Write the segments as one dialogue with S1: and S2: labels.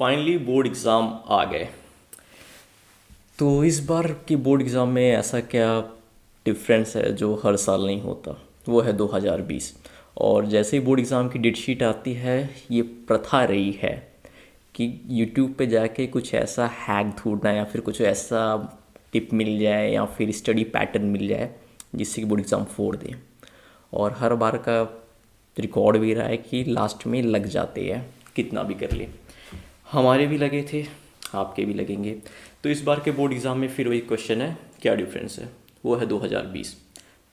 S1: Finally board exam आ गए। तो इस बार की बोर्ड एग्ज़ाम में ऐसा क्या डिफरेंस है जो हर साल नहीं होता, वो है 2020। और जैसे ही बोर्ड एग्ज़ाम की डेट शीट आती है, ये प्रथा रही है कि यूट्यूब पे जाके कुछ ऐसा हैक ढूंढना या फिर कुछ ऐसा टिप मिल जाए या फिर स्टडी पैटर्न मिल जाए जिससे कि बोर्ड एग्ज़ाम फोड़ दें। और हर बार का रिकॉर्ड भी रहा है कि लास्ट में लग जाते हैं कितना भी कर ले। हमारे भी लगे थे, आपके भी लगेंगे। तो इस बार के बोर्ड एग्ज़ाम में फिर वही क्वेश्चन है, क्या डिफरेंस है। वो है 2020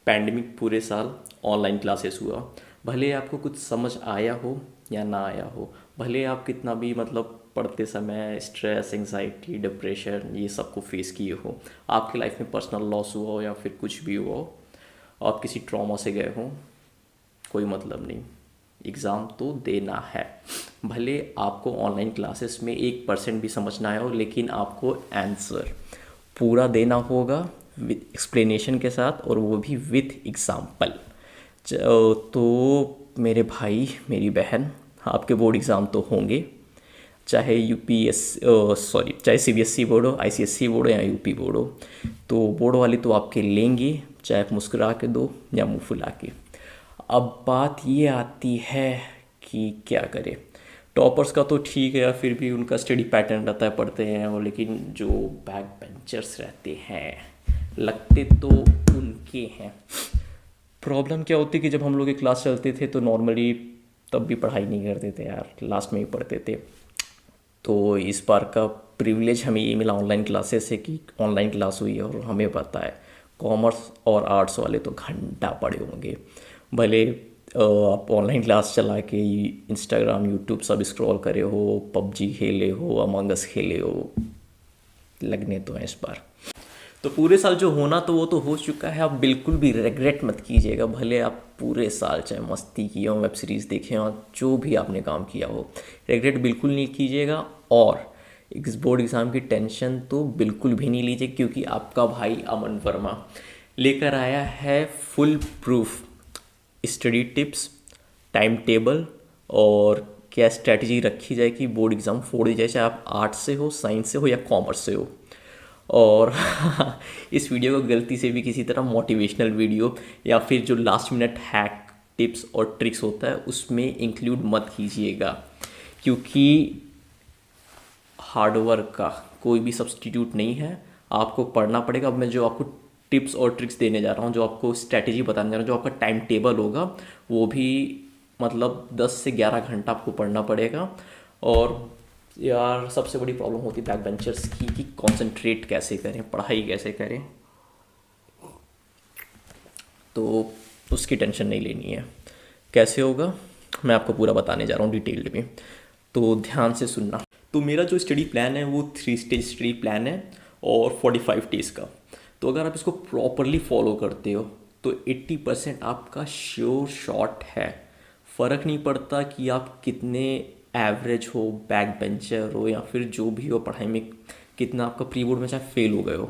S1: पैंडमिक पूरे साल ऑनलाइन क्लासेस हुआ। भले आपको कुछ समझ आया हो या ना आया हो, भले आप कितना भी मतलब पढ़ते समय स्ट्रेस, एंजाइटी, डिप्रेशन ये सबको फेस किए हो, आपकी लाइफ में पर्सनल लॉस हुआ हो या फिर कुछ भी हुआ हो, आप किसी ट्रॉमा से गए हो, कोई मतलब नहीं, एग्ज़ाम तो देना है। भले आपको ऑनलाइन क्लासेस में 1% भी समझ ना आया हो, लेकिन आपको आंसर पूरा देना होगा विथ एक्सप्लेनेशन के साथ, और वो भी विथ एग्ज़ाम्पल। तो मेरे भाई मेरी बहन, आपके बोर्ड एग्ज़ाम तो होंगे, चाहे चाहे सीबीएसई बोर्ड हो, आईसीएसई बोर्ड हो या यूपी बोर्ड हो। तो बोर्ड वाले तो आपके लेंगे, चाहे आप मुस्कुरा के दो या मुँह फुला के। अब बात ये आती है कि क्या करें। टॉपर्स का तो ठीक है, फिर भी उनका स्टडी पैटर्न रहता है, पढ़ते हैं वो, लेकिन जो बैक बेंचर्स रहते हैं लगते तो उनके हैं। प्रॉब्लम क्या होती है कि जब हम लोग की क्लास चलते थे तो नॉर्मली तब भी पढ़ाई नहीं करते थे यार, लास्ट में ही पढ़ते थे। तो इस बार का प्रिविलेज हमें ये मिला ऑनलाइन क्लासेस से कि ऑनलाइन क्लास हुई है, और हमें पता है कॉमर्स और आर्ट्स वाले तो घंटा पढ़े होंगे। भले आप ऑनलाइन क्लास चला के इंस्टाग्राम, यूट्यूब सब स्क्रॉल करे हो, पबजी खेले हो, अमंग अस खेले हो, लगने तो हैं इस बार। तो पूरे साल जो होना तो वो तो हो चुका है। आप बिल्कुल भी रिग्रेट मत कीजिएगा, भले आप पूरे साल चाहे मस्ती किए हो, वेब सीरीज़ देखे हो, जो भी आपने काम किया हो, रिग्रेट बिल्कुल नहीं कीजिएगा। और इस बोर्ड एग्ज़ाम की टेंशन तो बिल्कुल भी नहीं लीजिए, क्योंकि आपका भाई अमन वर्मा लेकर आया है full proof study tips, time table, और क्या स्ट्रैटेजी रखी जाए कि बोर्ड एग्ज़ाम फोड़ दी जाए, चाहे आप आर्ट्स से हो, साइंस से हो या कॉमर्स से हो। और इस वीडियो को गलती से भी किसी तरह मोटिवेशनल वीडियो या फिर जो लास्ट मिनट हैक टिप्स और ट्रिक्स होता है उसमें इंक्लूड मत कीजिएगा, क्योंकि हार्डवर्क का कोई भी सब्सटीट्यूट नहीं है। आपको पढ़ना पड़ेगा। अब मैं जो आपको टिप्स और ट्रिक्स देने जा रहा हूँ, जो आपको स्ट्रैटेजी बताने जा रहा हूँ, जो आपका टाइम टेबल होगा, वो भी मतलब 10 से 11 घंटा आपको पढ़ना पड़ेगा। और यार सबसे बड़ी प्रॉब्लम होती है बैक बेंचर्स की कि कंसंट्रेट कैसे करें, पढ़ाई कैसे करें, तो उसकी टेंशन नहीं लेनी है। कैसे होगा मैं आपको पूरा बताने जा रहा हूँ डिटेल्ड में, तो ध्यान से सुनना। तो मेरा जो स्टडी प्लान है वो 3 स्टेज स्टडी प्लान है और 45 डेज़ का। तो अगर आप इसको प्रॉपरली फॉलो करते हो तो 80% आपका श्योर शॉट है। फ़र्क नहीं पड़ता कि आप कितने एवरेज हो, बैक बेंचर हो या फिर जो भी हो पढ़ाई में, कितना आपका प्री बोर्ड में चाहे फेल हो गए हो,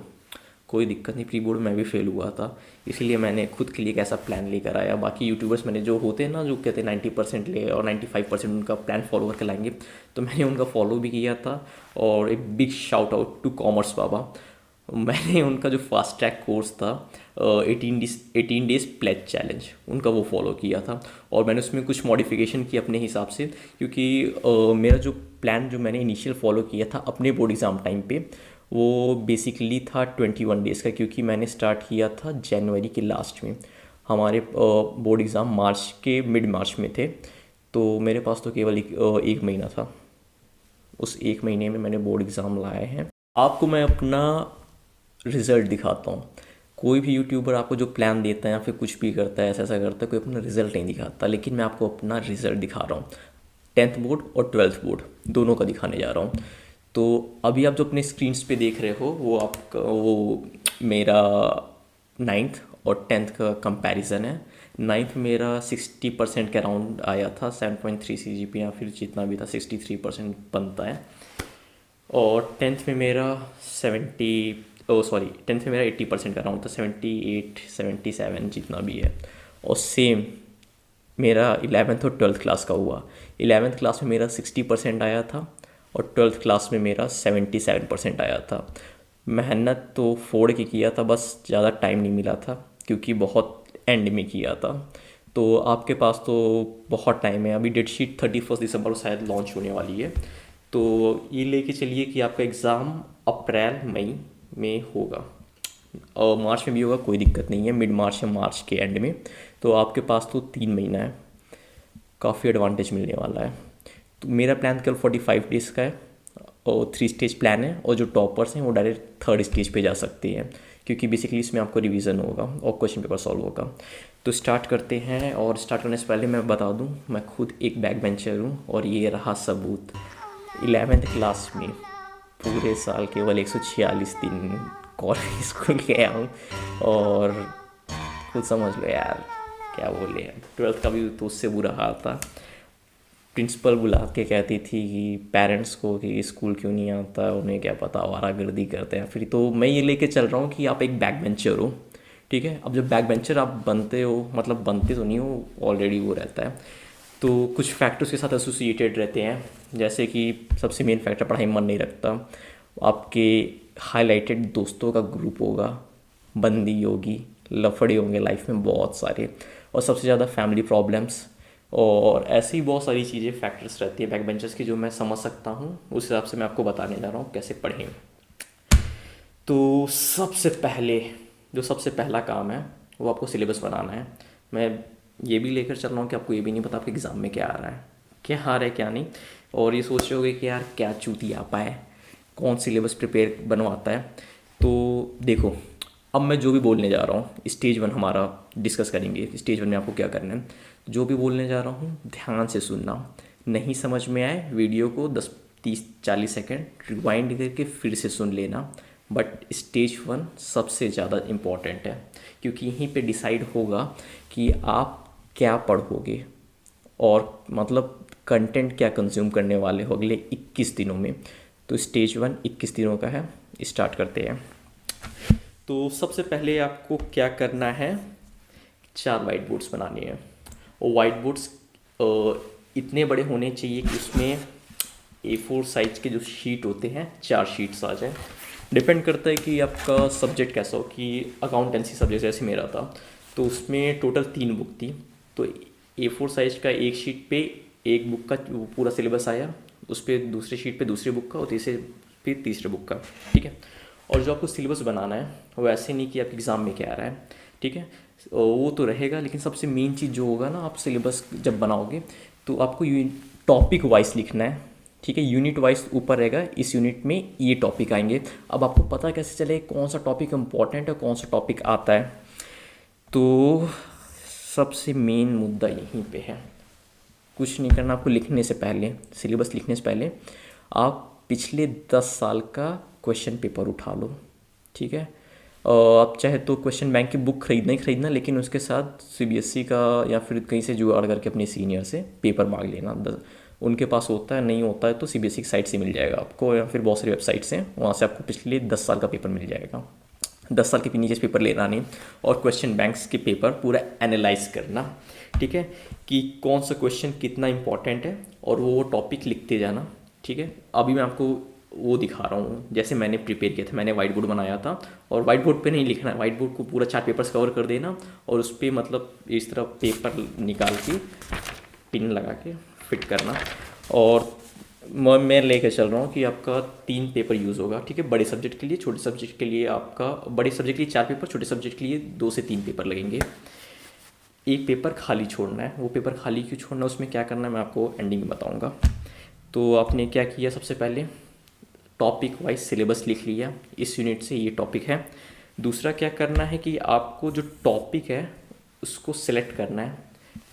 S1: कोई दिक्कत नहीं। प्री बोर्ड में भी फेल हुआ था, इसीलिए मैंने खुद के लिए एक ऐसा प्लान लेकर आया। बाकी यूट्यूबर्स मैंने जो होते हैं ना, जो कहते हैं 90% ले और 95% उनका प्लान फॉलो करके लाएंगे, तो मैंने उनका फॉलो भी किया था। और एक big shout out to commerce Baba, मैंने उनका जो फास्ट ट्रैक कोर्स था 18 डेज प्लेज चैलेंज, उनका वो फॉलो किया था। और मैंने उसमें कुछ मॉडिफिकेशन की अपने हिसाब से, क्योंकि मेरा जो प्लान जो मैंने इनिशियल फॉलो किया था अपने बोर्ड एग्ज़ाम टाइम पे, वो बेसिकली था 21 डेज़ का, क्योंकि मैंने स्टार्ट किया था जनवरी के लास्ट में। हमारे बोर्ड एग्ज़ाम मार्च के मिड मार्च में थे, तो मेरे पास तो केवल एक महीना था। उस एक महीने में मैंने बोर्ड एग्ज़ाम लाए हैं। आपको मैं अपना रिज़ल्ट दिखाता हूँ। कोई भी यूट्यूबर आपको जो प्लान देता है या फिर कुछ भी करता है, ऐसा ऐसा करता है, कोई अपना रिज़ल्ट नहीं दिखाता, लेकिन मैं आपको अपना रिज़ल्ट दिखा रहा हूँ। 10th बोर्ड और 12th बोर्ड दोनों का दिखाने जा रहा हूँ। तो अभी आप जो अपने स्क्रीन्स पे देख रहे हो वो आपका वो मेरा 9th और 10th का कंपैरिजन है। 9th मेरा 60% के अराउंड आया था, 7.3 CGPA या फिर जितना भी था 63% बनता है। और 10th में मेरा 10th में मेरा 80% का अराउंड था, 78 77 जितना भी है। और सेम मेरा 11th और 12th क्लास का हुआ। 11th क्लास में मेरा 60% आया था और 12th क्लास में मेरा 77% आया था। मेहनत तो फोड़ के किया था, बस ज़्यादा टाइम नहीं मिला था क्योंकि बहुत एंड में किया था। तो आपके पास तो बहुत टाइम है, अभी डेट शीट 31 दिसंबर को शायद लॉन्च होने वाली है। तो ये लेके चलिए कि आपका एग्ज़ाम अप्रैल मई में होगा और मार्च में भी होगा, कोई दिक्कत नहीं है, मिड मार्च या मार्च के एंड में। तो आपके पास तो 3 महीना है, काफ़ी एडवांटेज मिलने वाला है। तो मेरा प्लान केवल 45 डेज़ का है और 3 स्टेज प्लान है, और जो टॉपर्स हैं वो डायरेक्ट 3rd स्टेज पे जा सकते हैं क्योंकि बेसिकली इसमें आपको रिवीजन होगा और क्वेश्चन पेपर सॉल्व होगा। तो स्टार्ट करते हैं, और स्टार्ट करने से पहले मैं बता दूं मैं खुद एक बैक बेंचर हूँ और ये रहा सबूत। 11th क्लास में पूरे साल केवल 146 दिन कॉलेज स्कूल गया हूँ, और खुद समझ लो यार क्या बोले यार। 12th का भी तो उससे बुरा हाल था। प्रिंसिपल बुला के कहती थी कि पेरेंट्स को कि स्कूल क्यों नहीं आता, उन्हें क्या पता, आवारागर्दी करते हैं। फिर तो मैं ये लेके चल रहा हूँ कि आप एक बैक बेंचर हो, ठीक है। अब जब बैक बेंचर आप बनते हो, मतलब बनते तो नहीं हो, ऑलरेडी वो रहता है, तो कुछ फैक्टर्स के साथ एसोसिएटेड रहते हैं। जैसे कि सबसे मेन फैक्टर, पढ़ाई में मन नहीं रखता, आपके हाईलाइटेड दोस्तों का ग्रुप होगा, बंदी होगी, लफड़े होंगे लाइफ में बहुत सारे, और सबसे ज़्यादा फैमिली प्रॉब्लम्स, और ऐसी ही बहुत सारी चीज़ें फैक्टर्स रहती है बैक बेंचर्स की जो मैं समझ सकता हूँ। उस हिसाब से मैं आपको बताने जा रहा हूँ कैसे पढ़ें। तो सबसे पहला काम है वो आपको सिलेबस बनाना है। मैं ये भी लेकर चल रहा हूँ कि आपको ये भी नहीं पता आपके एग्ज़ाम में क्या आ रहा है, क्या आ रहा है क्या नहीं, और ये सोच रहे होगे कि यार क्या चूतिया पाए, कौन सिलेबस प्रिपेयर बनवाता है। तो देखो, अब मैं जो भी बोलने जा रहा हूँ स्टेज 1 हमारा डिस्कस करेंगे। स्टेज 1 में आपको क्या करना है, जो भी बोलने जा रहा हूँ ध्यान से सुनना, नहीं समझ में आए वीडियो को 10-30-40 सेकंड रिवाइंड करके फिर से सुन लेना। बट स्टेज 1 सबसे ज़्यादा इम्पॉर्टेंट है क्योंकि यहीं पे डिसाइड होगा कि आप क्या पढ़ोगे और मतलब कंटेंट क्या कंज्यूम करने वाले हो अगले 21 दिनों में। तो स्टेज 1 21 दिनों का है। स्टार्ट करते हैं। तो सबसे पहले आपको क्या करना है, 4 वाइट बोर्ड्स बनाने हैं, और वाइट बोर्ड्स इतने बड़े होने चाहिए कि उसमें A4 साइज के जो शीट होते हैं 4 शीट्स आ जाए। डिपेंड करता है कि आपका सब्जेक्ट कैसा हो। कि अकाउंटेंसी सब्जेक्ट जैसे मेरा था तो उसमें टोटल 3 बुक थी, तो A4 साइज का एक शीट पे एक बुक का पूरा सिलेबस आया, उस पर दूसरे शीट पे दूसरी बुक का, और तीसरे बुक का, ठीक है। और जो आपको सिलेबस बनाना है वो ऐसे नहीं कि आपके एग्ज़ाम में क्या आ रहा है, ठीक है, वो तो रहेगा, लेकिन सबसे मेन चीज़ जो होगा ना, आप सिलेबस जब बनाओगे तो आपको टॉपिक वाइज लिखना है, ठीक है। यूनिट वाइज ऊपर रहेगा, इस यूनिट में ये टॉपिक आएंगे। अब आपको पता कैसे चले कौन सा टॉपिक इम्पोर्टेंट है, कौन सा टॉपिक आता है। तो सबसे मेन मुद्दा यहीं पे है। कुछ नहीं करना आपको, लिखने से पहले, सिलेबस लिखने से पहले आप पिछले 10 साल का क्वेश्चन पेपर उठा लो, ठीक है। आप चाहे तो क्वेश्चन बैंक की बुक खरीदना ही खरीदना, लेकिन उसके साथ CBSE का या फिर कहीं से जुगाड़ करके अपने सीनियर से पेपर मांग लेना। उनके पास होता है, नहीं होता है तो CBSE की साइट से मिल जाएगा आपको, या फिर बहुत सारी वेबसाइट्स हैं, वहाँ से आपको पिछले 10 साल का पेपर मिल जाएगा। 10 साल के नीचे पेपर लेना नहीं, और क्वेश्चन बैंक्स के पेपर पूरा एनालाइज करना, ठीक है, कि कौन सा क्वेश्चन कितना इंपॉर्टेंट है, और वो टॉपिक लिखते जाना, ठीक है। अभी मैं आपको वो दिखा रहा हूँ जैसे मैंने प्रिपेयर किया था। मैंने वाइट बोर्ड बनाया था, और वाइट बोर्ड पे नहीं लिखना है, वाइट बोर्ड को पूरा 4 पेपर्स कवर कर देना, और उस पर मतलब इस तरह पेपर निकाल के पिन लगा के फिट करना। और मैं लेकर चल रहा हूँ कि आपका 3 पेपर यूज़ होगा, ठीक है। बड़े सब्जेक्ट के लिए, छोटे सब्जेक्ट के लिए आपका, बड़े सब्जेक्ट के लिए 4 पेपर, छोटे सब्जेक्ट के लिए 2 से 3 पेपर लगेंगे। एक पेपर खाली छोड़ना है। वो पेपर खाली क्यों छोड़ना है, उसमें क्या करना है मैं आपको एंडिंग में बताऊँगा। तो आपने क्या किया, सबसे पहले टॉपिक वाइज सिलेबस लिख लिया, इस यूनिट से ये टॉपिक है। दूसरा क्या करना है कि आपको जो टॉपिक है उसको सिलेक्ट करना है।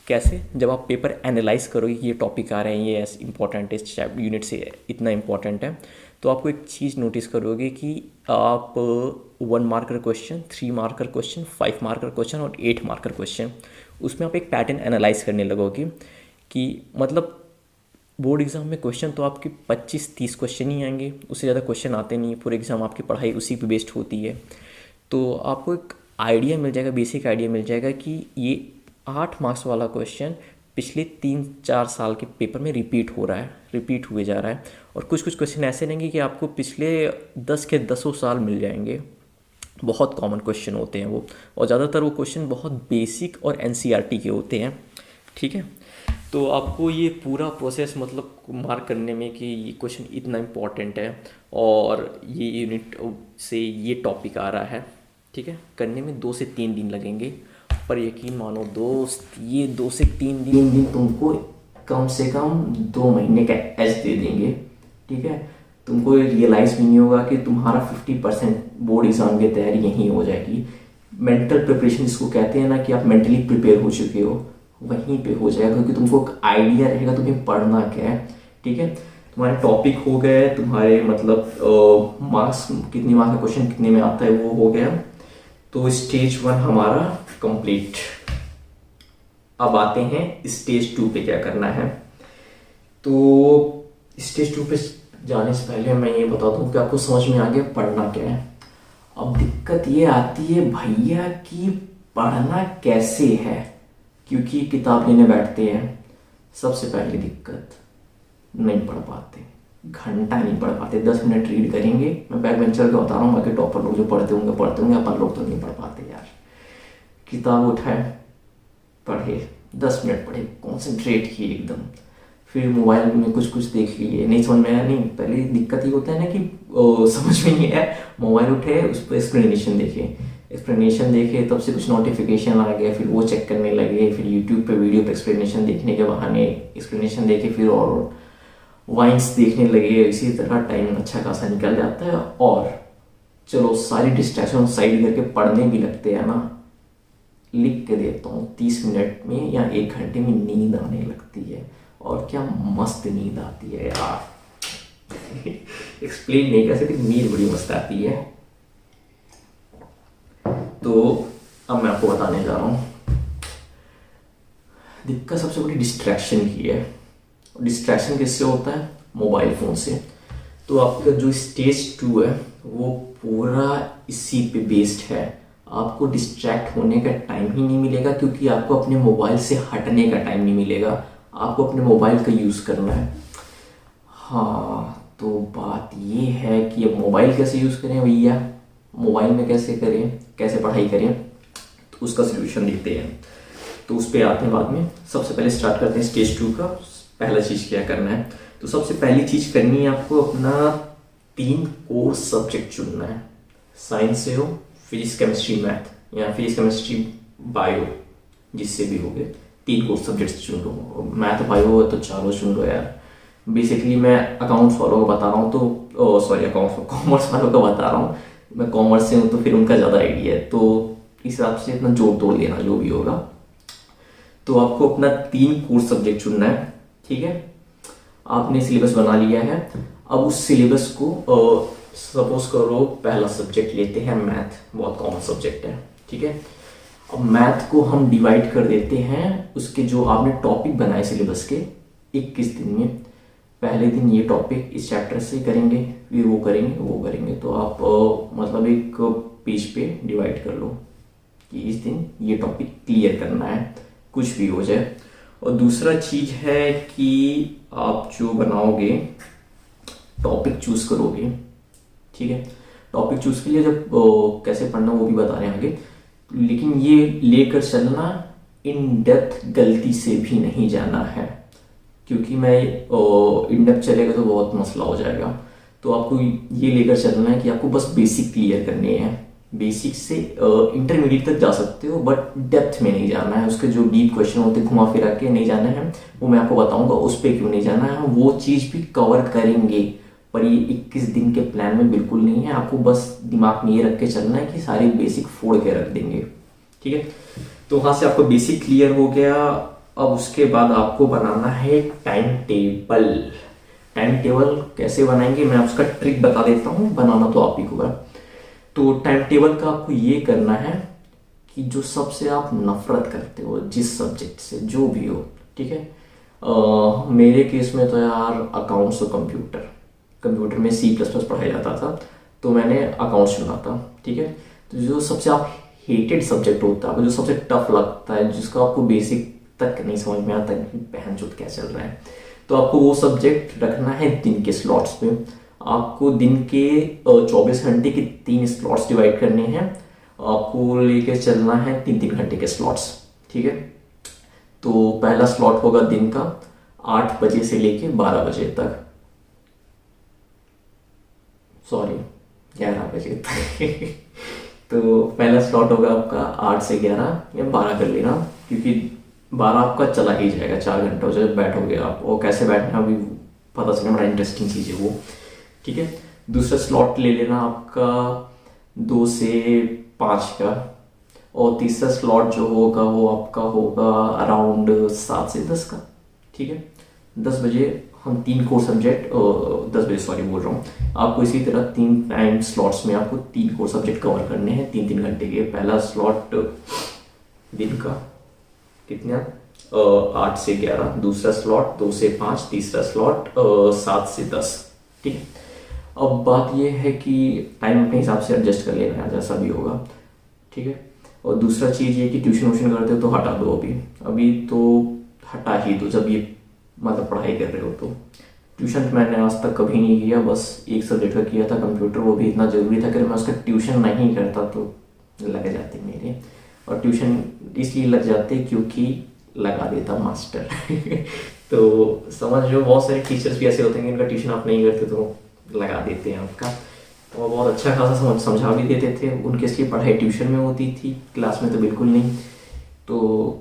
S1: कैसे, जब आप पेपर एनालाइज करोगे कि ये टॉपिक आ रहे हैं, ये ऐसे इंपॉर्टेंट है, इस यूनिट से इतना इंपॉर्टेंट है, तो आपको एक चीज़ नोटिस करोगे कि आप 1 marker question, 3 marker question, 5 marker question और 8 मार्कर क्वेश्चन, उसमें आप एक पैटर्न एनालाइज करने लगोगे कि मतलब बोर्ड एग्ज़ाम में क्वेश्चन तो आपके 25-30 क्वेश्चन ही आएंगे, उससे ज़्यादा क्वेश्चन आते नहीं। पूरे एग्ज़ाम आपकी पढ़ाई उसी पे बेस्ड होती है। तो आपको एक आइडिया मिल जाएगा, बेसिक आइडिया मिल जाएगा कि ये 8 मार्क्स वाला क्वेश्चन पिछले 3-4 साल के पेपर में रिपीट हो रहा है, रिपीट हुए जा रहा है। और कुछ कुछ क्वेश्चन ऐसे रहेंगे कि आपको पिछले 10 के 10 साल मिल जाएंगे। बहुत कॉमन क्वेश्चन होते हैं वो, और ज़्यादातर वो क्वेश्चन बहुत बेसिक और एनसीईआरटी के होते हैं। ठीक है, तो आपको ये पूरा प्रोसेस मतलब मार्क करने में कि ये क्वेश्चन इतना इम्पॉर्टेंट है और ये यूनिट से ये टॉपिक आ रहा है, ठीक है, करने में 2 से 3 दिन लगेंगे। पर यकीन मानो दोस्त, ये 2 से 3 दिन तुमको कम से कम 2 महीने का एज दे देंगे। ठीक है, तुमको रियलाइज़ भी नहीं होगा कि तुम्हारा 50% बोर्ड एग्ज़ाम की तैयारी यहीं हो जाएगी। मेंटल प्रिपरेशन जिसको कहते हैं ना, कि आप मेंटली प्रिपेयर हो चुके हो, वहीं पे हो जाएगा, क्योंकि तुमको एक आइडिया रहेगा तुम्हें पढ़ना क्या है। ठीक है, तुम्हारे टॉपिक हो गए, तुम्हारे मतलब मार्क्स कितने मार्क्स का क्वेश्चन कितने में आता है वो हो गया। तो स्टेज 1 हमारा कंप्लीट। अब आते हैं स्टेज 2 पे क्या करना है। तो स्टेज 2 पे जाने से पहले मैं ये बता दूं कि आपको समझ में आ गया पढ़ना क्या है। अब दिक्कत ये आती है भैया कि पढ़ना कैसे है, क्योंकि किताब लेने बैठते हैं, सबसे पहली दिक्कत नहीं पढ़ पाते, घंटा नहीं पढ़ पाते। 10 मिनट रीड करेंगे, मैं बैक बेंचर का बता रहा हूँ, बाकी टॉपर लोग जो पढ़ते होंगे, अपन लोग तो नहीं पढ़ पाते यार। किताब उठाए, पढ़े, 10 मिनट पढ़े, कॉन्सेंट्रेट किए एकदम, फिर मोबाइल में कुछ कुछ देख लिए, नहीं समझ में आया, नहीं, पहले दिक्कत ये होता है ना कि समझ में नहीं आया, मोबाइल उठे, उस पर एक्सप्लेनेशन देखे, तब से कुछ नोटिफिकेशन आ गया, फिर वो चेक करने लगे, फिर यूट्यूब पे वीडियो पे एक्सप्लेनेशन देखने के बहाने एक्सप्लेनेशन देखे, फिर और वाइंस देखने लगे। इसी तरह टाइम अच्छा खासा निकल जाता है। और चलो सारी डिस्ट्रैक्शन साइड करके पढ़ने भी लगते हैं ना, लिख के देता हूँ 30 मिनट में या 1 घंटे में नींद आने लगती है, और क्या मस्त नींद आती है यार। एक्सप्लेन नहीं कर सकती, नींद बड़ी मस्त आती है। तो अब मैं आपको बताने जा रहा हूँ, दिक्कत सबसे बड़ी डिस्ट्रैक्शन की है। डिस्ट्रैक्शन किससे होता है? मोबाइल फ़ोन से। तो आपका जो स्टेज 2 है वो पूरा इसी पे बेस्ड है। आपको डिस्ट्रैक्ट होने का टाइम ही नहीं मिलेगा, क्योंकि आपको अपने मोबाइल से हटने का टाइम नहीं मिलेगा, आपको अपने मोबाइल का यूज़ करना है। हाँ, तो बात ये है कि अब मोबाइल कैसे यूज़ करें भैया, मोबाइल में कैसे करें, कैसे पढ़ाई करें, तो उसका सोल्यूशन देते हैं। तो उस पर आते हैं बाद में। सबसे पहले स्टार्ट करते हैं स्टेज 2 का। पहला चीज़ क्या करना है, तो सबसे पहली चीज़ करनी है आपको अपना 3 कोर सब्जेक्ट चुनना है। साइंस से हो, फिजिक्स केमिस्ट्री मैथ, या फिजिक्स केमिस्ट्री बायो, जिससे भी हो गए, 3 कोर सब्जेक्ट्स चुन लो। मैथ बायो तो चारों चुन लो यार। बेसिकली मैं अकाउंट्स वालों को बता रहा हूँ, तो कॉमर्स वालों को बता रहा हूँ, मैं कॉमर्स से हूँ तो फिर उनका ज़्यादा आइडिया है, तो इस हिसाब से इतना जोड़ तोड़ लेना जो भी होगा। तो आपको अपना 3 कोर सब्जेक्ट चुनना है। ठीक है, आपने सिलेबस बना लिया है। अब उस सिलेबस को सपोज करो पहला सब्जेक्ट लेते हैं मैथ, बहुत कॉमन सब्जेक्ट है। ठीक है, अब मैथ को हम डिवाइड कर देते हैं उसके जो आपने टॉपिक बनाए सिलेबस के 21 दिन में। पहले दिन ये टॉपिक इस चैप्टर से करेंगे, फिर वो करेंगे। तो आप मतलब एक पेज पे डिवाइड कर लो कि इस दिन ये टॉपिक क्लियर करना है, कुछ भी हो जाए। और दूसरा चीज़ है कि आप जो बनाओगे टॉपिक चूज करोगे। ठीक है, टॉपिक चूज के लिए जब कैसे पढ़ना वो भी बता रहे हैं आगे, लेकिन ये लेकर चलना इन डेप्थ गलती से भी नहीं जाना है, क्योंकि मैं इन डेप्थ चलेगा तो बहुत मसला हो जाएगा। तो आपको ये लेकर चलना है कि आपको बस बेसिक क्लियर करने हैं। बेसिक से इंटरमीडिएट तक जा सकते हो, बट डेप्थ में नहीं जाना है। उसके जो डीप क्वेश्चन होते हैं घुमा फिरा के नहीं जाना है, वो मैं आपको बताऊंगा उस पर क्यों नहीं जाना है। वो चीज़ भी कवर करेंगे, पर ये 21 दिन के प्लान में बिल्कुल नहीं है। आपको बस दिमाग में ये रख के चलना है कि सारे बेसिक फोड़ के रख देंगे। ठीक है, तो वहाँ से आपको बेसिक क्लियर हो गया। अब उसके बाद आपको बनाना है टाइम टेबल। टाइम टेबल कैसे बनाएंगे मैं उसका ट्रिक बता देता हूँ, बनाना तो आप ही को है। तो टाइम टेबल का आपको ये करना है कि जो सबसे आप नफरत करते हो जिस सब्जेक्ट से, जो भी हो, ठीक है, मेरे केस में तो यार अकाउंट्स और कंप्यूटर में C++ पढ़ाया जाता था, तो मैंने अकाउंट्स चुना था। ठीक है, तो जो सबसे आप हेटेड सब्जेक्ट होता है, जो सबसे टफ लगता है, जिसका आपको बेसिक तक नहीं समझ में आता कि बहन चोद क्या चल रहा है। तो आपको वो सब्जेक्ट रखना है दिन के स्लॉट्स पे। आपको दिन के 24 घंटे के 3 स्लॉट्स डिवाइड करने हैं। आपको लेके चलना है 3-3 घंटे के स्लॉट्स, ठीक है। तो पहला स्लॉट होगा दिन का 8 बजे से लेके 12 बजे तक, सॉरी 11 बजे तक तो पहला स्लॉट होगा आपका 8 से 11 या 12 कर लेना, क्योंकि 12 आपका चला ही जाएगा, 4 घंटे हो जाए बैठोगे आप। और कैसे बैठना अभी पता चले, बड़ा इंटरेस्टिंग चीज़ है वो, ठीक है। दूसरा स्लॉट ले लेना आपका 2 से 5 का। और तीसरा स्लॉट जो होगा वो आपका होगा अराउंड 7 से 10 का, ठीक है। 10 बजे हम 3 कोर सब्जेक्ट, 10 बजे सॉरी बोल रहा हूँ। आपको इसी तरह 3 टाइम स्लॉट्स में आपको 3 कोर सब्जेक्ट कवर करने हैं 3-3 घंटे के। पहला स्लॉट दिन का कितना 8 से 11, दूसरा स्लॉट 2 से 5, तीसरा स्लॉट 7 से 10, ठीक है। अब बात यह है कि टाइम अपने हिसाब से एडजस्ट कर लेना है जैसा भी होगा, ठीक है। और दूसरा चीज़ ये कि ट्यूशन व्यूशन करते हो तो हटा दो, अभी तो हटा ही दो जब ये मतलब पढ़ाई कर रहे हो तो। ट्यूशन मैंने आज तक कभी नहीं किया, बस एक सब्जेक्ट का किया था कंप्यूटर, वो भी इतना ज़रूरी था कि मैं उसका ट्यूशन नहीं करता तो लग जाते मेरे। और ट्यूशन इसलिए लग जाते क्योंकि लगा देता मास्टर तो समझ लो बहुत सारे टीचर्स भी ऐसे होते हैं कि इनका ट्यूशन आप नहीं करते तो लगा देते हैं आपका, और बहुत अच्छा खासा समझा भी देते थे। उनके इसलिए पढ़ाई ट्यूशन में होती थी, क्लास में तो बिल्कुल नहीं। तो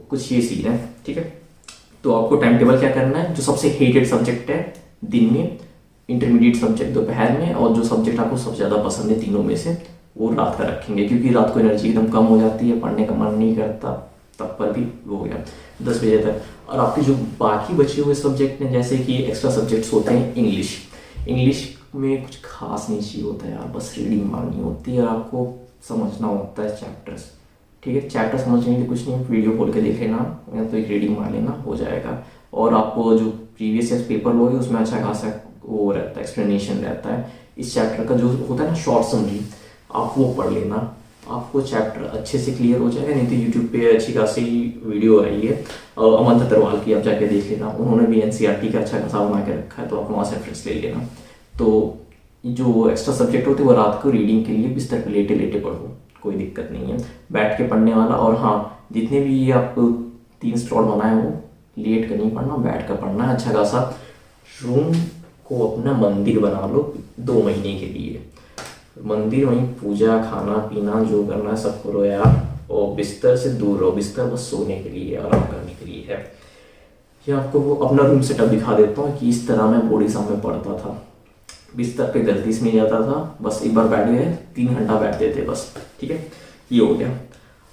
S1: कुछ ये सीन है, ठीक है। तो आपको टाइम टेबल क्या करना है, जो सबसे हेटेड सब्जेक्ट है दिन में, इंटरमीडिएट सब्जेक्ट दोपहर में, और जो सब्जेक्ट आपको सबसे ज़्यादा पसंद है तीनों में से वो रात का रखेंगे, क्योंकि रात को एनर्जी एकदम कम हो जाती है, पढ़ने का मन नहीं करता, तब पर भी वो हो गया 10 बजे तक। और आपके जो बाकी बचे हुए सब्जेक्ट हैं, जैसे कि एक्स्ट्रा सब्जेक्ट्स होते हैं, इंग्लिश में कुछ खास नहीं चाहिए होता है यार, बस रीडिंग मारनी होती है और आपको समझना होता है चैप्टर्स, ठीक है। चैप्टर समझने के लिए कुछ नहीं, वीडियो खोल के देख लेना या तो एक रीडिंग मार लेना, हो जाएगा। और आपको जो प्रीवियस ईयर पेपर लोगे उसमें अच्छा खासा वो रहता है, एक्सप्लेनेशन रहता है। इस चैप्टर का जो होता है ना शॉर्ट समरी, आप वो पढ़ लेना, आपको चैप्टर अच्छे से क्लियर हो जाएगा। नहीं तो यूट्यूब पे अच्छी खासी वीडियो आई है अमन अग्रवाल की, आप जाके देख लेना, उन्होंने भी एनसीईआरटी का अच्छा खासा बना के रखा है, तो आप वहाँ से रेफरेंस ले लेना। तो जो एक्स्ट्रा सब्जेक्ट होते हैं वो रात को रीडिंग के लिए बिस्तर पर लेटे लेटे पढ़ो, कोई दिक्कत नहीं है, बैठ के पढ़ने वाला। और हाँ, जितने भी आप 3 स्लॉट बनाए हो लेट कर नहीं पढ़ना, बैठ कर पढ़ना है अच्छा खासा। रूम को अपना मंदिर बना लो 2 महीने के लिए, मंदिर वहीं पूजा खाना पीना जो करना है सब करो यार, और बिस्तर से दूर रहो, बिस्तर बस सोने के लिए आराम करने के लिए है। ये आपको वो अपना रूम सेटअप दिखा देता हूँ कि इस तरह मैं बोर्ड एग्जाम में पढ़ता था। बिस्तर पे गलती से नहीं जाता था, बस एक बार बैठ गए 3 घंटा बैठते थे बस, ठीक है। ये हो गया।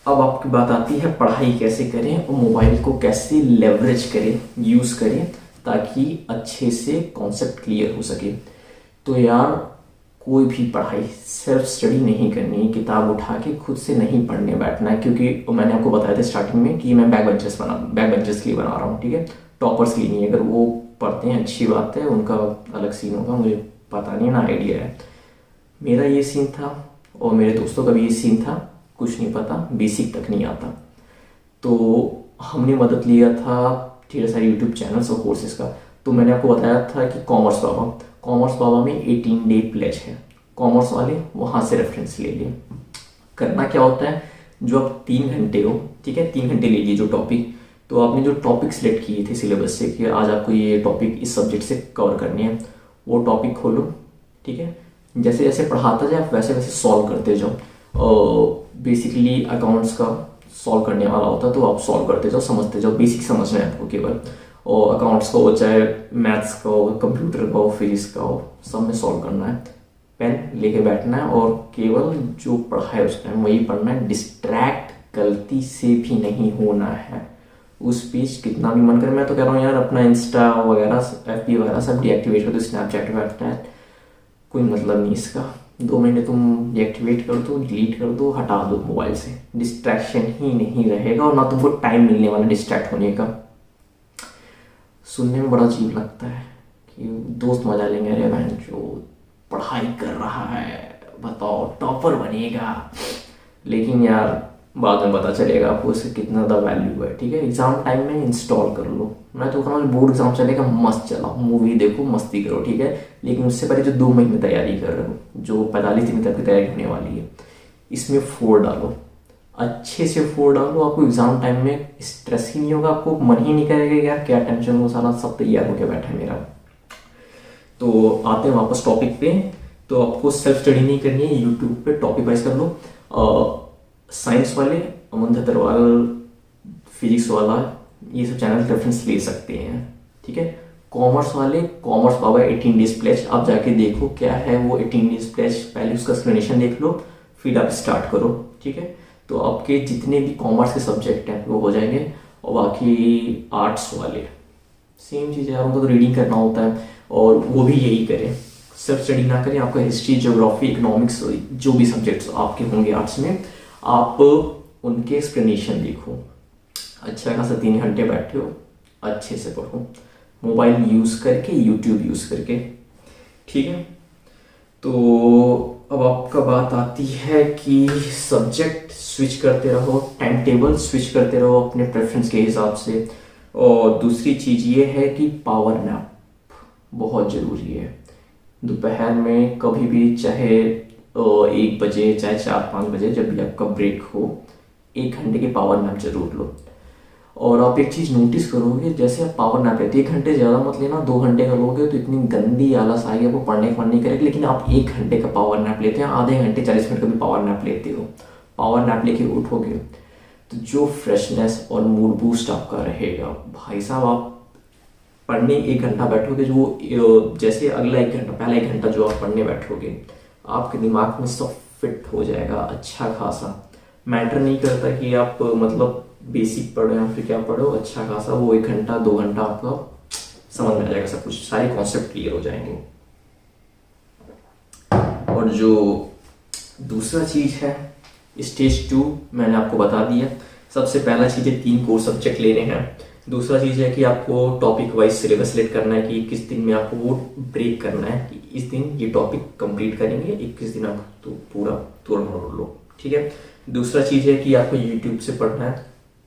S1: अब आपकी बात आती है पढ़ाई कैसे करें और मोबाइल को कैसे लेवरेज करें, यूज़ करें, ताकि अच्छे से कॉन्सेप्ट क्लियर हो सके। तो यार कोई भी पढ़ाई सेल्फ स्टडी नहीं करनी है, किताब उठा के खुद से नहीं पढ़ने बैठना है, क्योंकि मैंने आपको बताया था स्टार्टिंग में कि मैं बैक बेंचर्स के लिए बना रहा हूँ, ठीक है, टॉपर्स के लिए नहीं। अगर वो पढ़ते हैं अच्छी बात है, उनका अलग सीन होगा, मुझे पता नहीं ना, आइडिया है। मेरा ये सीन था और मेरे दोस्तों का भी ये सीन था, कुछ नहीं पता, बेसिक तक नहीं आता। तो हमने मदद लिया था ढेर सारे यूट्यूब चैनल्स और कोर्सेज का। तो मैंने आपको बताया था कि कॉमर्स बाबा में 18 डे प्लेज है, कॉमर्स वाले वहाँ से रेफरेंस ले लें। करना क्या होता है, जो आप 3 घंटे हो, ठीक है, 3 घंटे ले लीजिए जो टॉपिक, तो आपने जो टॉपिक सिलेक्ट किए थे सिलेबस से कि आज आपको ये टॉपिक इस सब्जेक्ट से कवर करनी है, वो टॉपिक खोलो, ठीक है। जैसे जैसे पढ़ाता जाए आप वैसे वैसे सॉल्व करते जाओ। बेसिकली अकाउंट्स का सॉल्व करने वाला होता है, तो आप सॉल्व करते जाओ, समझते जाओ, बेसिक समझना है आपको केवल। और अकाउंट्स का हो, चाहे मैथ्स का हो, कंप्यूटर का हो, फिजिक्स का हो, सब में सॉल्व करना है। पेन लेके बैठना है और केवल जो पढ़ा है उस टाइम वही पढ़ना है, डिस्ट्रैक्ट गलती से भी नहीं होना है। उस बीच कितना भी मन करे, मैं तो कह रहा हूँ यार अपना इंस्टा वगैरह FB वगैरह सब डीएक्टिवेट कर दो, स्नैपचैट कोई मतलब नहीं इसका। 2 महीने तुम डीएक्टिवेट कर दो, डिलीट कर दो, हटा दो मोबाइल से, डिस्ट्रैक्शन ही नहीं रहेगा और ना तुमको टाइम मिलने वाला डिस्ट्रैक्ट होने का। सुनने में बड़ा अजीब लगता है कि दोस्त मजा लेंगे, अरे बहन जो पढ़ाई कर रहा है बताओ टॉपर बनेगा, लेकिन यार बाद में पता चलेगा आपको इसका कितना ज़्यादा वैल्यू है, ठीक है। एग्जाम टाइम में इंस्टॉल कर लो। मैं तो कहूँगा बोर्ड एग्जाम चलेगा मस्त चलाओ, मूवी देखो, मस्ती करो, ठीक है। लेकिन उससे पहले जो 2 महीने तैयारी कर रहे हो, जो 45 दिन तक की तैयारी होने वाली है, इसमें 4 डालो, अच्छे से 4 डालो। आपको एग्जाम टाइम में स्ट्रेस ही नहीं होगा, आपको मन ही नहीं करेगा कि यार क्या टेंशन हो, सारा सब तैयार होकर बैठा है मेरा। तो आते हैं वापस टॉपिक पे। तो आपको सेल्फ स्टडी नहीं करनी है, यूट्यूब पे टॉपिक वाइज कर लो। साइंस वाले अमन धतरवाल, फिजिक्स वाला, ये सब चैनल रेफरेंस ले सकते हैं, ठीक है। कॉमर्स वाले, कॉमर्स बाबा 18 डेज प्लेज, आप जाके देखो क्या है वो 18 डेज प्लेज, पहले उसका एक्सप्लेनेशन देख लो, फिर आप स्टार्ट करो, ठीक है। तो आपके जितने भी कॉमर्स के सब्जेक्ट हैं वो हो जाएंगे। और बाकी आर्ट्स वाले सेम चीज़ है, उनको तो रीडिंग करना होता है और वो भी यही करें, सेल्फ स्टडी ना करें। आपका हिस्ट्री, ज्योग्राफी, इकोनॉमिक्स, जो भी सब्जेक्ट्स आपके होंगे आर्ट्स में, आप उनके एक्सप्लेनेशन देखो। अच्छा खासा 3 घंटे बैठे हो, अच्छे से पढ़ो, मोबाइल यूज़ करके, यूट्यूब यूज़ करके, ठीक है। तो अब आपका बात आती है कि सब्जेक्ट स्विच करते रहो, टाइम टेबल स्विच करते रहो अपने प्रेफरेंस के हिसाब से। और दूसरी चीज़ ये है कि पावर नैप बहुत ज़रूरी है। दोपहर में कभी भी, चाहे 1 बजे, चाहे 4-5 बजे, जब भी आपका ब्रेक हो, 1 घंटे की पावर नैप जरूर लो। और आप एक चीज़ नोटिस करोगे, जैसे आप पावर नैप लेते 1 घंटे ज़्यादा मत लेना, 2 घंटे का लोगे तो इतनी गंदी आलस आएगी आपको, पढ़ने का मन नहीं करेगा। लेकिन आप 1 घंटे का पावर नैप लेते हैं, आधे घंटे 40 मिनट का भी पावर नैप लेते हो, पावर नैप लेके उठोगे तो जो फ्रेशनेस और मूड बूस्ट आपका रहेगा भाई साहब। आप पढ़ने 1 घंटा बैठोगे, जो जैसे अगला 1 घंटा, पहला 1 घंटा जो आप पढ़ने बैठोगे, आपके दिमाग में सब फिट हो जाएगा अच्छा खासा। मैटर नहीं करता कि आप मतलब बेसिक पढ़ो या फिर क्या पढ़ो, अच्छा खासा वो 1 घंटा 2 घंटा आपका समझ में आ जाएगा, सब कुछ, सारे कॉन्सेप्ट क्लियर हो जाएंगे। और जो दूसरा चीज़ है स्टेज 2, मैंने आपको बता दिया। सबसे पहला चीज़ है 3 कोर सब्जेक्ट लेने हैं। दूसरा चीज़ है कि आपको टॉपिक वाइज सिलेबस सेलेक्ट करना है कि किस दिन में आपको वो ब्रेक करना है कि इस दिन ये टॉपिक कंप्लीट करेंगे, 21 दिन आप तो पूरा तोड़ मोड़ लो, ठीक है। दूसरा चीज़ है कि आपको यूट्यूब से पढ़ना है,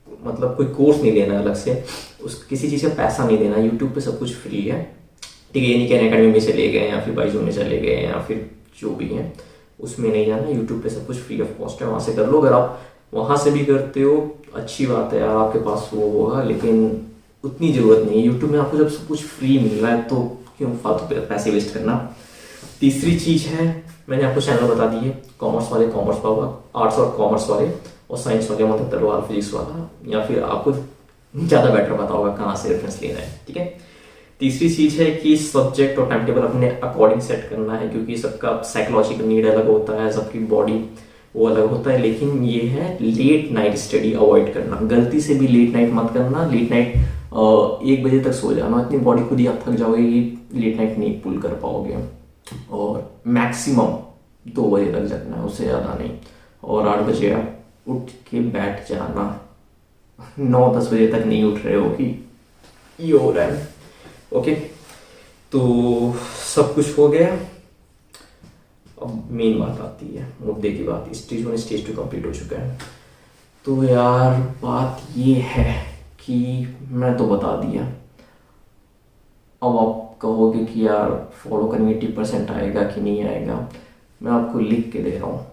S1: मतलब कोई कोर्स नहीं लेना अलग से, उस किसी चीज़ का पैसा नहीं देना, यूट्यूब पे सब कुछ फ्री है, ठीक है। ये नहीं कहना अकेडमी में चले गए या फिर बाइजू में चले गए या फिर जो भी है उसमें नहीं जाना, यूट्यूब पे सब कुछ फ्री ऑफ कॉस्ट है, वहाँ से कर लो। अगर आप वहाँ से भी करते हो अच्छी बात है यार, आपके पास वो होगा, लेकिन उतनी ज़रूरत नहीं है। यूट्यूब में आपको जब सब कुछ फ्री मिल रहा है तो क्यों फालतू पैसे वेस्ट करना। तीसरी चीज़ है, मैंने आपको चैनल बता दी है, कॉमर्स वाले कॉमर्स बाबा, आर्ट्स और कॉमर्स वाले, और साइंस वाले मतलब तरवाल, फिजिक्स वाला, या फिर आपको ज़्यादा बेटर पता होगा कहाँ से रेफरेंस लेना है, ठीक है। तीसरी चीज़ है कि सब्जेक्ट और टाइम टेबल अपने अकॉर्डिंग सेट करना है, क्योंकि सबका साइकोलॉजिकल नीड अलग होता है, सबकी बॉडी वो अलग होता है। लेकिन ये है लेट नाइट स्टडी अवॉइड करना, गलती से भी लेट नाइट मत करना। लेट नाइट 1 बजे तक सो जाना, इतनी बॉडी खुद ही आप थक जाओगे कि लेट नाइट नहीं पुल कर पाओगे। और मैक्सिमम 2 बजे तक जगना है, उससे ज़्यादा नहीं। और 8 बजे आप उठ के बैठ जाना, 9-10 बजे तक नहीं उठ रहे हो कि ये हो रहा है, ओके। तो सब कुछ हो गया। अब मेन बात आती है, मुद्दे की बात। स्टेज 1 स्टेज 2 कंप्लीट हो चुका है। तो यार बात ये है कि मैं तो बता दिया, अब आप कहोगे कि यार फॉलो करने 80% आएगा कि नहीं आएगा। मैं आपको लिख के दे रहा हूँ,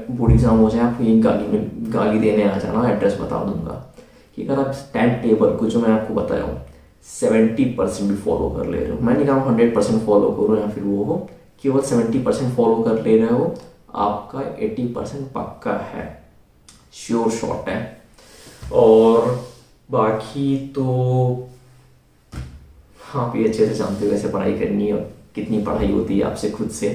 S1: बोर्ड एग्जाम हो जाए आपको ये गाली देने आ जाना, एड्रेस बता दूंगा कि अगर आप टाइम टेबल को जो मैं आपको बताया हूँ 70% भी फॉलो कर ले रहे हो, मैं नहीं कहा 100% फॉलो करो या फिर वो हो, केवल 70% फॉलो कर ले रहे हो, आपका 80% पक्का है, श्योर शॉट है। और बाकी तो हाँ भी अच्छे से जानते हो कैसे पढ़ाई करनी है और कितनी पढ़ाई होती है आपसे खुद से।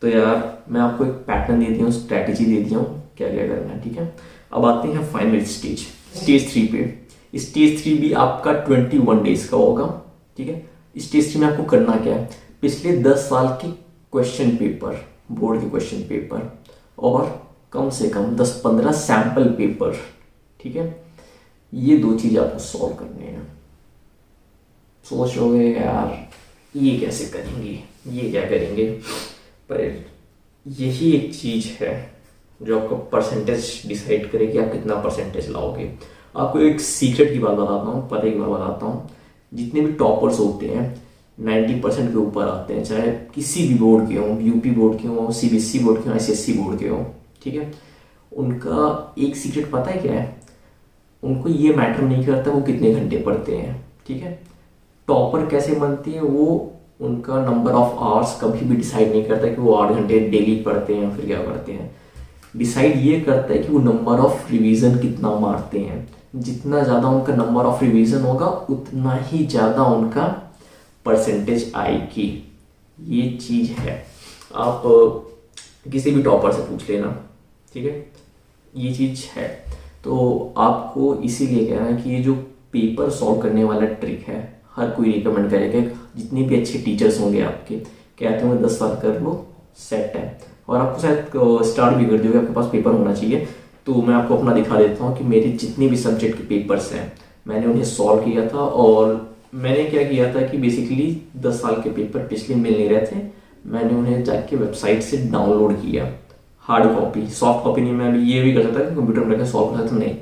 S1: तो यार मैं आपको एक पैटर्न दे दिया हूँ, स्ट्रैटेजी दे दिया हूँ क्या क्या करना है, ठीक है। अब आते हैं फाइनल स्टेज, स्टेज 3 पे। स्टेज 3 भी आपका 21 डेज का होगा, ठीक है। स्टेज 3 में आपको करना क्या है, पिछले 10 साल के क्वेश्चन पेपर, बोर्ड के क्वेश्चन पेपर और कम से कम 10-15 सैम्पल पेपर, ठीक है, ये 2 चीज़ आपको सॉल्व करने हैं। सोचोगे यार ये कैसे करेंगे, ये क्या करेंगे, पर यही एक चीज़ है जो आपका परसेंटेज डिसाइड करे कि आप कितना परसेंटेज लाओगे। आपको एक सीक्रेट की बात बताता हूँ, पता की बात बताता हूँ। जितने भी टॉपर्स होते हैं 90% के ऊपर आते हैं, चाहे किसी भी बोर्ड के हों, यूपी बोर्ड के हों, सीबीएसई बोर्ड के हों, आईसीएसई बोर्ड के हों, ठीक है। उनका एक सीक्रेट पता है क्या है? उनको ये मैटर नहीं करता वो कितने घंटे पढ़ते हैं, ठीक है। टॉपर कैसे बनते हैं वो उनका नंबर ऑफ आवर्स कभी भी डिसाइड नहीं करता कि वो 8 घंटे डेली पढ़ते हैं या फिर क्या करते हैं। डिसाइड ये करता है कि वो नंबर ऑफ रिवीजन कितना मारते हैं। जितना ज़्यादा उनका नंबर ऑफ रिवीजन होगा उतना ही ज़्यादा उनका परसेंटेज आएगी। ये चीज़ है, आप किसी भी टॉपर से पूछ लेना, ठीक है, ये चीज़ है। तो आपको इसीलिए कहना है कि ये जो पेपर सॉल्व करने वाला ट्रिक है हर कोई रिकमेंड करेगा। जितने भी अच्छे टीचर्स होंगे आपके कहते होंगे 10 साल कर लो सेट है, और आपको शायद स्टार्ट भी कर दोगे, आपके पास पेपर होना चाहिए। तो मैं आपको अपना दिखा देता हूँ कि मेरे जितने भी सब्जेक्ट के पेपर्स हैं मैंने उन्हें सॉल्व किया था। और मैंने क्या किया था कि बेसिकली 10 साल के पेपर पिछले मिल नहीं रहे थे, मैंने उन्हें जाके वेबसाइट से डाउनलोड किया हार्ड कॉपी। सॉफ्ट कॉपी नहीं, मैं ये भी कर सकता कि कंप्यूटर में रखकर सॉल्व कर सकता, नहीं,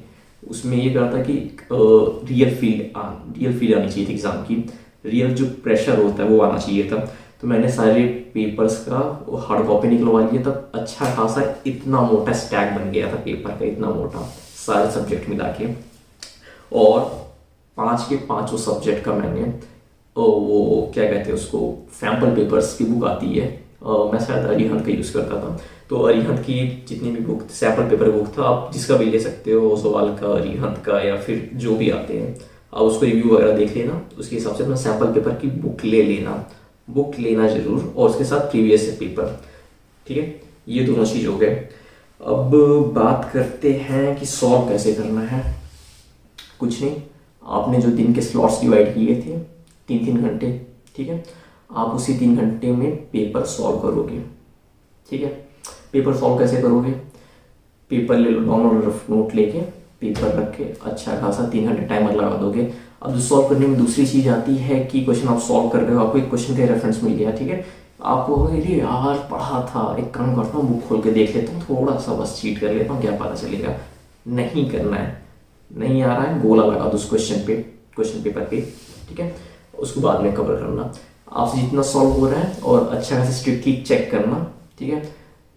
S1: उसमें ये करता कि रियल फील आनी चाहिए थी एग्जाम की, रियल जो प्रेशर होता है वो आना चाहिए था। तो मैंने सारे पेपर्स का हार्ड कॉपी निकलवा लिया, तब अच्छा खासा इतना मोटा स्टैक बन गया था पेपर का, इतना मोटा सारे सब्जेक्ट मिला के। और 5 के 5 सब्जेक्ट का मैंने वो क्या कहते हैं उसको, सैम्पल पेपर्स की बुक आती है, मैं शायद अरिहंत का यूज़ करता था। तो अरिहंत की जितनी भी बुक सैम्पल पेपर बुक था, आप जिसका भी ले सकते हो, ओसवाल का, अरिहंत का, या फिर जो भी आते हैं आप उसको रिव्यू वगैरह देख लेना, उसके हिसाब से अपना सैम्पल पेपर की बुक ले लेना, बुक लेना जरूर, और उसके साथ प्रीवियस पेपर, ठीक है। ये दोनों चीज़ हो गए। अब बात करते हैं कि सॉल्व कैसे करना है। कुछ नहीं, आपने जो दिन के स्लॉट्स डिवाइड किए थे 3-3 घंटे, ठीक है, आप उसी 3 घंटे में पेपर सॉल्व करोगे, ठीक है। पेपर सॉल्व कैसे करोगे? पेपर ले लो, डाउनलोड रफ नोट लेके पेपर रख के अच्छा खासा 3 घंटे टाइमर लगा दोगे। अब जो सॉल्व करने में दूसरी चीज़ आती है कि क्वेश्चन आप सॉल्व कर रहे हो, आपको एक क्वेश्चन का रेफरेंस मिल गया, ठीक है, आपको अरे यार पढ़ा था, एक काम करता हूँ बुक खोल के देख लेता हूँ, थोड़ा सा बस चीट कर लेता हूँ, क्या पता चलेगा। नहीं करना है, नहीं आ रहा है गोला लगा दो उस क्वेश्चन पेपर पे, ठीक है, उसको बाद में कवर करना। आपसे जितना सॉल्व हो रहा है और अच्छा खासा स्ट्रिक्टली चेक करना, ठीक है।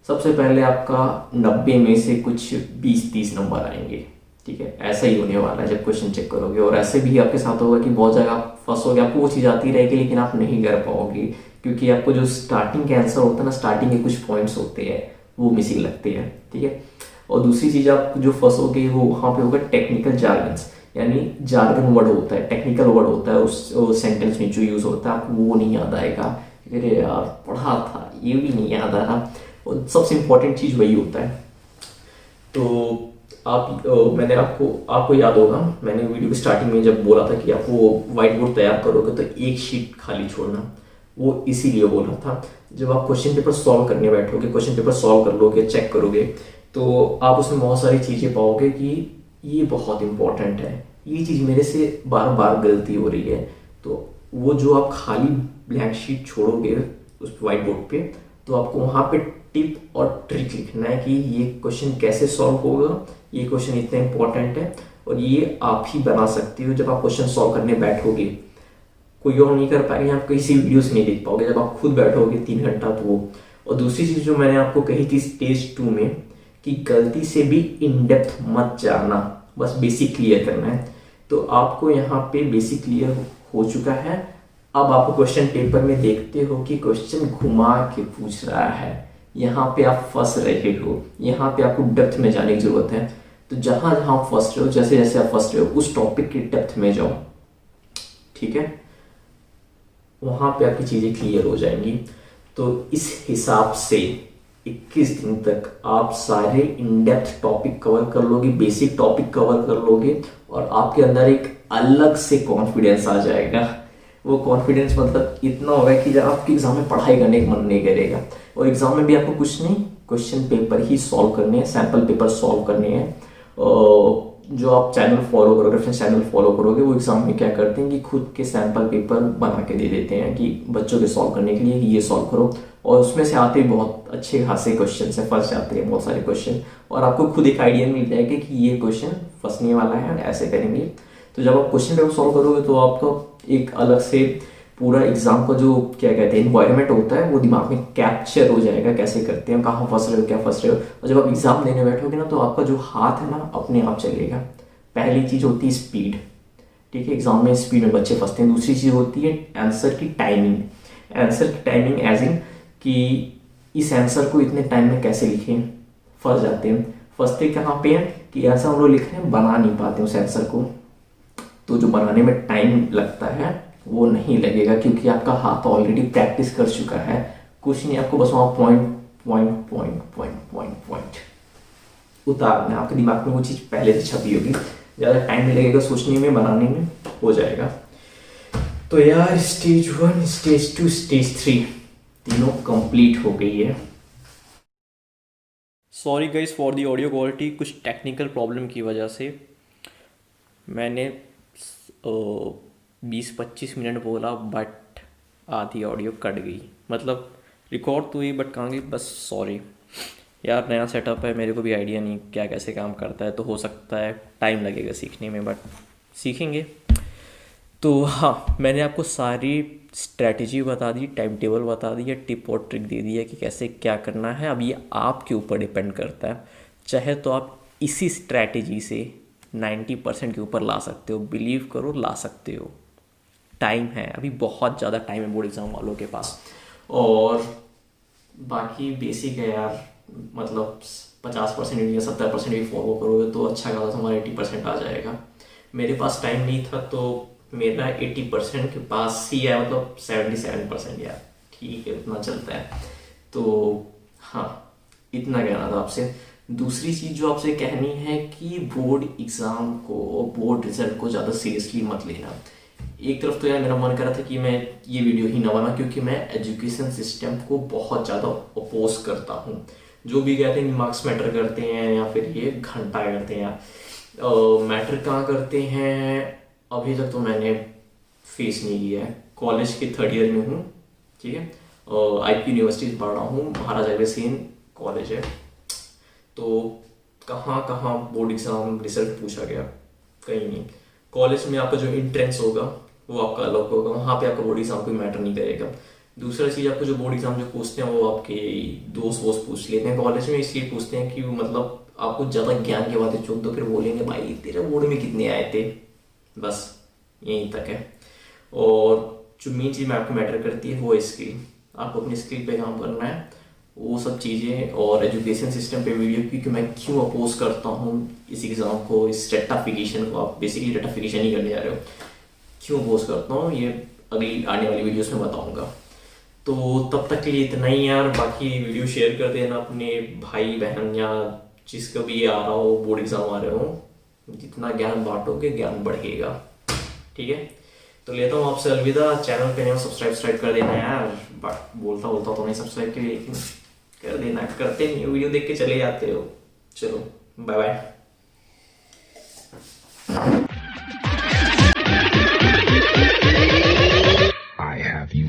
S1: सबसे पहले आपका 90 में से कुछ 20-30 नंबर आएंगे, ठीक है, ऐसा ही होने वाला है जब क्वेश्चन चेक करोगे। और ऐसे भी आपके साथ होगा कि बहुत जगह आप फंसोगे, आपको वो चीज़ आती रहेगी लेकिन आप नहीं कर पाओगे, क्योंकि आपको जो स्टार्टिंग के आंसर होता है ना, स्टार्टिंग के कुछ पॉइंट्स होते हैं वो मिसिंग लगते हैं, ठीक है। और दूसरी चीज़ आप जो फंसोगे वो वहाँ पे होगा टेक्निकल जार्गन्स, यानी जार्गन वर्ड होता है, टेक्निकल वर्ड होता है उस सेंटेंस में जो यूज़ होता है, आपको वो नहीं याद आएगा, अरे यार पढ़ा था ये भी नहीं याद आ रहा। और सबसे इम्पोर्टेंट चीज़ वही होता है। तो मैंने आपको याद होगा, मैंने वीडियो की स्टार्टिंग में जब बोला था कि आप वो व्हाइट बोर्ड तैयार करोगे तो एक शीट खाली छोड़ना, वो इसीलिए बोला था। जब आप क्वेश्चन पेपर सॉल्व करने बैठोगे, क्वेश्चन पेपर सॉल्व कर लोगे, चेक करोगे, तो आप उसमें बहुत सारी चीज़ें पाओगे कि ये बहुत इंपॉर्टेंट है, ये चीज़ मेरे से बार बार गलती हो रही है। तो वो जो आप खाली ब्लैंक शीट छोड़ोगे उस व्हाइट बोर्ड पे, तो आपको वहाँ पे टिप और ट्रिक लिखना है कि ये क्वेश्चन कैसे सॉल्व होगा, ये क्वेश्चन इतना इंपॉर्टेंट है और ये आप ही बना सकते हो। जब आप क्वेश्चन सॉल्व करने बैठोगे, कोई और नहीं कर पाएगा, आप किसी वीडियो से नहीं देख पाओगे, जब आप खुद बैठोगे 3 घंटा तो वो। और दूसरी चीज़ जो मैंने आपको कही थी स्टेज 2 में कि गलती से भी इन डेप्थ मत जाना, बस बेसिक क्लियर करना है। तो आपको यहाँ पे बेसिक क्लियर हो चुका है। अब आप क्वेश्चन पेपर में देखते हो कि क्वेश्चन घुमा के पूछ रहा है, यहाँ पे आप फंस रहे हो, यहाँ पे आपको डेप्थ में जाने की जरूरत है। तो जहां जहां आप फंस रहे हो, जैसे जैसे आप फंस रहे हो उस टॉपिक की डेप्थ में जाओ, ठीक है, वहां पे आपकी चीजें क्लियर हो जाएंगी। तो इस हिसाब से 21 दिन तक आप सारे इन डेप्थ टॉपिक कवर कर लोगे, बेसिक टॉपिक कवर कर लोगे, और आपके अंदर एक अलग से कॉन्फिडेंस आ जाएगा। वो कॉन्फिडेंस मतलब इतना होगा कि जब आपके एग्जाम में पढ़ाई करने का मन नहीं करेगा। और एग्जाम में भी आपको कुछ नहीं, क्वेश्चन पेपर ही सॉल्व करने हैं, सैम्पल पेपर सॉल्व करने हैं, जो आप चैनल फॉलो करोगे, रेफरेंस चैनल फॉलो करोगे, वो एग्जाम में क्या करते हैं कि खुद के सैम्पल पेपर बना के दे देते हैं कि बच्चों के सॉल्व करने के लिए कि ये सॉल्व करो, और उसमें से आते ही बहुत अच्छे खासे क्वेश्चन है, फंस जाते हैं बहुत सारे क्वेश्चन, और आपको खुद एक आइडिया मिल जाएगा कि ये क्वेश्चन फंसने वाला है, ऐसे करेंगे। तो जब आप क्वेश्चन पेपर सॉल्व करोगे तो आपका एक अलग से पूरा एग्जाम का जो क्या कहते हैं इन्वायरमेंट होता है वो दिमाग में कैप्चर हो जाएगा, कैसे करते हैं, कहाँ फंस रहे हो, क्या फंस रहे हो। और जब आप एग्जाम देने बैठोगे ना तो आपका जो हाथ है ना अपने आप चलेगा। पहली चीज़ होती है स्पीड, ठीक है, एग्जाम में स्पीड में बच्चे फंसते हैं। दूसरी चीज़ होती है आंसर की टाइमिंग, आंसर की टाइमिंग एज इन कि इस आंसर को इतने टाइम में कैसे लिखें, फंस जाते हैं। फंसते कहाँ पे हैं कि ऐसा हम लोग लिख रहे हैं, बना नहीं पाते उस आंसर को, तो जो बनाने में टाइम लगता है वो नहीं लगेगा क्योंकि आपका हाथ ऑलरेडी प्रैक्टिस कर चुका है। कुछ नहीं, आपको बस वहाँ point point point point point point उतारना है, आपके दिमाग में वो चीज़ पहले से छपी होगी, ज़्यादा टाइम नहीं लगेगा सोचने में, बनाने में, हो जाएगा। तो यार स्टेज 1, स्टेज 2, स्टेज 3 तीनों कंप्लीट हो गई है। Sorry guys for the audio quality, कुछ टेक्निकल प्रॉब्लम की वजह से मैंने 20-25 मिनट बोला बट आधी ऑडियो कट गई, मतलब रिकॉर्ड तो हुई बट कहाँ गई, बस सॉरी यार। नया सेटअप है, मेरे को भी आइडिया नहीं क्या कैसे काम करता है, तो हो सकता है टाइम लगेगा सीखने में, बट सीखेंगे। तो हाँ, मैंने आपको सारी स्ट्रैटेजी बता दी, टाइम टेबल बता दिया, टिप और ट्रिक दे दिया कि कैसे क्या करना है। अब ये आपके ऊपर डिपेंड करता है, चाहे तो आप इसी स्ट्रैटेजी से 90% के ऊपर ला सकते हो, बिलीव करो ला सकते हो। टाइम है, अभी बहुत ज़्यादा टाइम है बोर्ड एग्ज़ाम वालों के पास। और बाकी बेसिक है यार, मतलब 50% या 70% भी फॉलो करोगे तो अच्छा खासा तुम्हारा 80% आ जाएगा। मेरे पास टाइम नहीं था तो मेरा 80% के पास ही है, मतलब 77% यार, ठीक है उतना चलता है। तो हाँ, इतना कहना था आपसे। दूसरी चीज़ जो आपसे कहनी है कि बोर्ड एग्ज़ाम को, बोर्ड रिजल्ट को ज़्यादा सीरियसली मत लेना। एक तरफ तो यार मेरा मन कर रहा था कि मैं ये वीडियो ही ना बना क्योंकि मैं एजुकेशन सिस्टम को बहुत ज़्यादा अपोज करता हूँ। जो भी कहते हैं मार्क्स मैटर करते हैं या फिर ये घंटा करते हैं यार, मैटर कहाँ करते हैं अभी तक तो मैंने फेस नहीं किया है। कॉलेज के 3rd ईयर में हूँ, ठीक है, IP यूनिवर्सिटी से पढ़ रहा हूँ, महाराजा अग्रसेन कॉलेज है। तो कहाँ कहाँ बोर्ड एग्ज़ाम रिजल्ट पूछा गया, कहीं नहीं। कॉलेज में आपका जो एंट्रेंस होगा वो आपका अलग होगा, वहाँ पे आपका बोर्ड एग्ज़ाम कोई मैटर नहीं करेगा। दूसरा चीज़, आपको जो बोर्ड एग्ज़ाम जो पूछते हैं वो आपके दोस्त वोस्त पूछ लेते हैं कॉलेज में, इसलिए पूछते हैं कि वो मतलब आपको ज़्यादा ज्ञान की बातें चुन, तो फिर बोलेंगे भाई तेरे बोर्ड में कितने आए थे, बस यहीं तक है। और जो मेन चीज़ में आपको मैटर करती है वो है स्किल, आपको अपनी स्किल पे काम करना है, वो सब चीज़ें। और एजुकेशन सिस्टम पे वीडियो, क्योंकि मैं क्यों अपोज करता हूँ इस एग्ज़ाम को, इस रेटाफिकेशन को, आप बेसिकली रेटाफिकेशन ही करने जा रहे हो, क्यों अपोज करता हूँ ये अगली आने वाली वीडियोस में बताऊँगा। तो तब तक के लिए इतना ही यार, बाकी वीडियो शेयर कर देना अपने भाई बहन या जिसका भी आ रहा हो, बोर्ड एग्ज़ाम आ रहे हो, जितना ज्ञान बांटोगे ज्ञान बढ़ेगा, ठीक है। तो लेता हूँ आपसे अलविदा। चैनल पे नहीं सब्सक्राइब कर देना यार, बट बोलता तो नहीं सब्सक्राइब के लिए, लेकिन कर देना, करते नहीं, वीडियो देख के चले जाते हो। चलो bye bye.
S2: I have you.